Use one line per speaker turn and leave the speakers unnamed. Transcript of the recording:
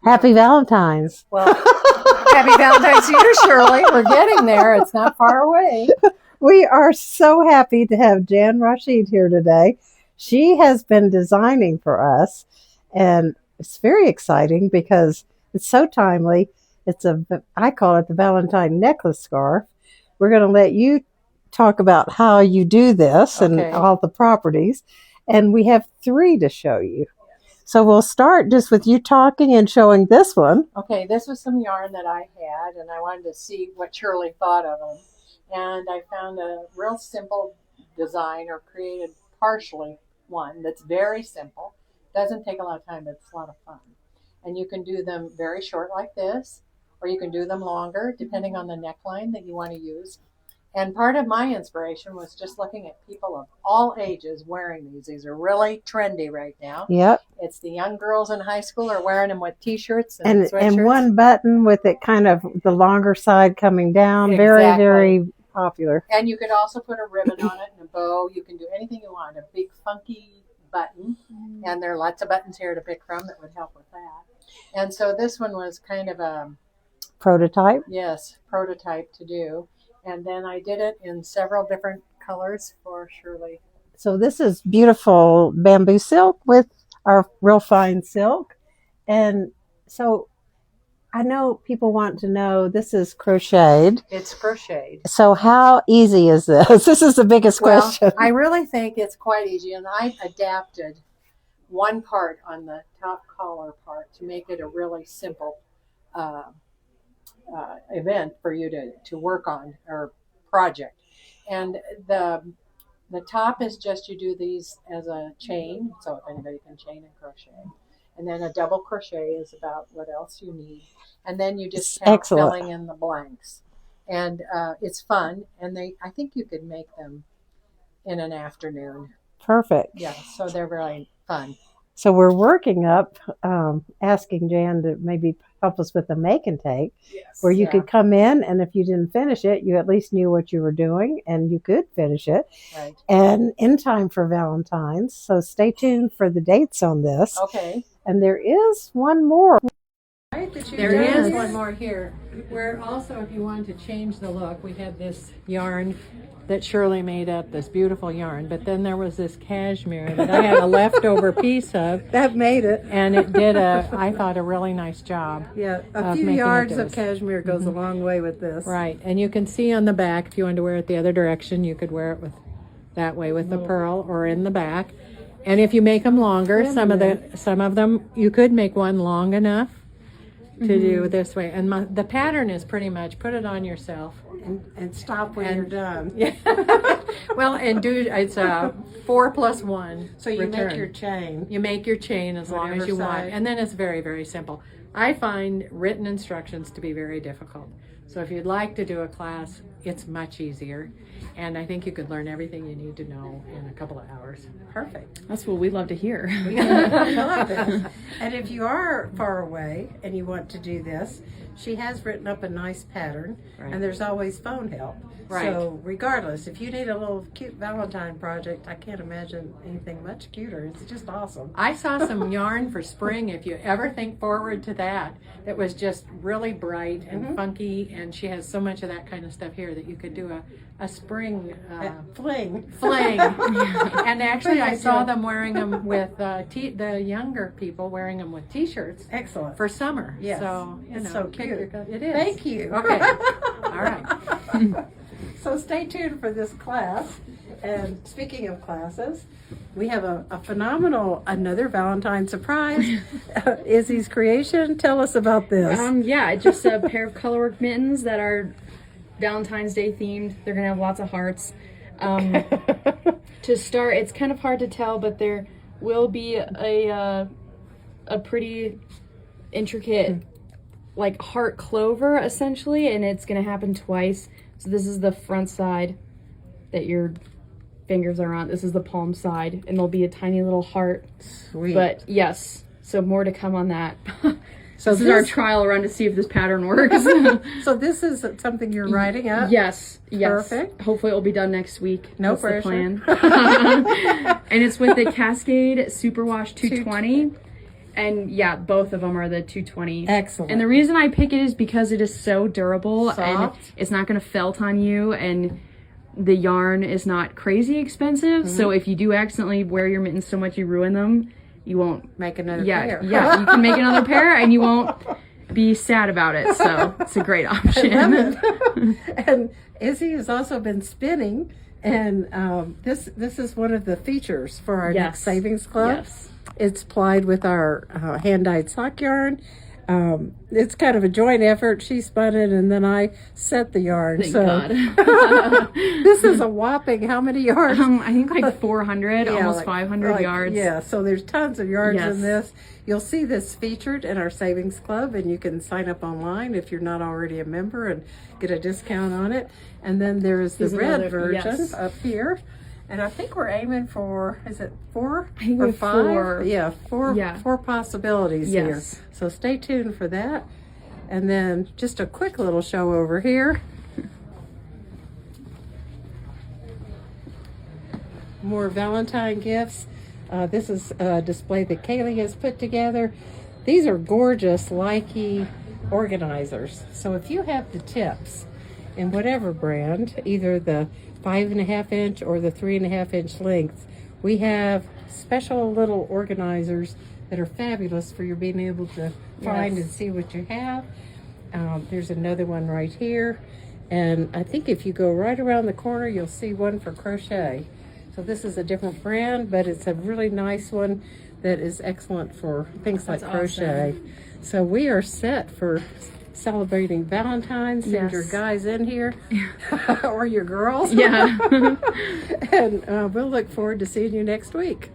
Happy Valentine's.
Well, happy Valentine's to you, Shirley. We're getting there. It's not far away.
We are so happy to have Jan Rashid here today. She has been designing for us, and it's very exciting because it's so timely. I call it the Valentine necklace scarf. We're going to let you talk about how you do this and all the properties, and we have 3 to show you. So we'll start just with you talking and showing this one.
Okay, this was some yarn that I had, and I wanted to see what Shirley thought of them. And I found a real simple design, or created partially one that's very simple. Doesn't take a lot of time, but it's a lot of fun. And you can do them very short like this, or you can do them longer, depending on the neckline that you want to use. And part of my inspiration was just looking at people of all ages wearing these. These are really trendy right now.
Yep.
It's the young girls in high school are wearing them with T-shirts and sweatshirts.
And one button with it kind of the longer side coming down.
Exactly.
Very, very popular.
And you could also put a ribbon on it and a bow. You can do anything you want. A big funky button. And there are lots of buttons here to pick from that would help with that. And so this one was kind of a
prototype.
Yes, prototype to do. And then I did it in several different colors for Shirley.
So this is beautiful bamboo silk with our real fine silk. And so I know people want to know, this is crocheted.
It's crocheted.
So how easy is this? This is the biggest question.
I really think it's quite easy. And I adapted one part on the top collar part to make it a really simple event for you to work on, or project. And the top is just, you do these as a chain, so if anybody can chain and crochet. And then a double crochet is about what else you need. And then you just count filling in the blanks. And it's fun. And I think you could make them in an afternoon.
Perfect.
Yeah, so they're very fun.
So we're working up, asking Jan to maybe help us with a make and take, where you could come in, and if you didn't finish it, you at least knew what you were doing, and you could finish it.
Right.
And in time for Valentine's. So stay tuned for the dates on this.
Okay.
And there is one more.
There is one more here. Where also, if you wanted to change the look, we had this yarn that Shirley made up, this beautiful yarn, but then there was this cashmere that I had a leftover piece of.
That made it.
And it did I thought, a really nice job.
Yeah, a few yards of cashmere goes a long way with this.
Right, and you can see on the back, if you wanted to wear it the other direction, you could wear it that way with the pearl, or in the back. And if you make them longer, some of them, you could make one long enough to do this way. And the pattern is pretty much put it on yourself.
And stop when you're done.
Yeah. Well, and it's 4 plus 1.
So you make your chain.
You make your chain as long as you want. And then it's very, very simple. I find written instructions to be very difficult. So if you'd like to do a class, it's much easier. And I think you could learn everything you need to know in a couple of hours.
Perfect.
That's what we love to hear.
I love it. And if you are far away and you want to do this, she has written up a nice pattern, and there's always phone help.
Right.
So regardless, if you need a little cute Valentine project, I can't imagine anything much cuter. It's just awesome.
I saw some yarn for spring, if you ever think forward to that, that was just really bright and funky, and she has so much of that kind of stuff here that you could do a spring
fling.
And actually I saw them wearing them with the younger people wearing them with t-shirts.
Excellent.
For summer.
Yes.
So
it's so cute.
It is.
Thank you.
Okay. All right.
So stay tuned for this class. And speaking of classes, we have a phenomenal, another Valentine surprise. Izzy's creation. Tell us about this.
Yeah, just a pair of colorwork mittens that are Valentine's Day themed. They're gonna have lots of hearts. To start, it's kind of hard to tell, but there will be a pretty intricate like heart clover essentially, and it's gonna happen twice. So this is the front side that your fingers are on. This is the palm side, and there'll be a tiny little heart.
Sweet.
But yes, so more to come on that. So this is our trial run to see if this pattern works.
So this is something you're writing up?
Yes.
Perfect.
Hopefully it'll be done next week.
No
That's
pressure.
the plan. And it's with the Cascade Superwash 220. And yeah, both of them are the 220.
Excellent.
And the reason I pick it is because it is so durable and
Soft.
it's not going to felt on you, and the yarn is not crazy expensive. So if you do accidentally wear your mittens so much you ruin them, you won't
Make another
yeah,
pair.
Yeah, you can make another pair and you won't be sad about it. So it's a great option.
And Izzy has also been spinning, and this is one of the features for our next savings club.
Yes.
It's plied with our hand-dyed sock yarn. It's kind of a joint effort. She spun it and then I set the yarn.
Thank
so
God.
this is a whopping how many yards?
I think like 400, almost 500 yards.
Yeah, so there's tons of yards
Yes.
in this. You'll see this featured in our savings club, and you can sign up online if you're not already a member and get a discount on it. And then there's the
There's
red
another-
version
yes.
up here. And I think we're aiming for, is it 4
I think
or
we're
5?
4.
Yeah, four
Yeah.
four possibilities here.
Yes.
So stay tuned for that. And then just a quick little show over here. More Valentine gifts. This is a display that Kaylee has put together. These are gorgeous Likey organizers. So if you have the tips in whatever brand, either the 5.5 inch or the 3.5 inch length, we have special little organizers that are fabulous for you being able to find and see what you have. There's another one right here. And I think if you go right around the corner, you'll see one for crochet. So this is a different brand, but it's a really nice one that is excellent for things like
That's
crochet.
awesome.
So we are set for celebrating Valentine's. Send
Yes.
your guys in here or your girls.
Yeah.
And we'll look forward to seeing you next week.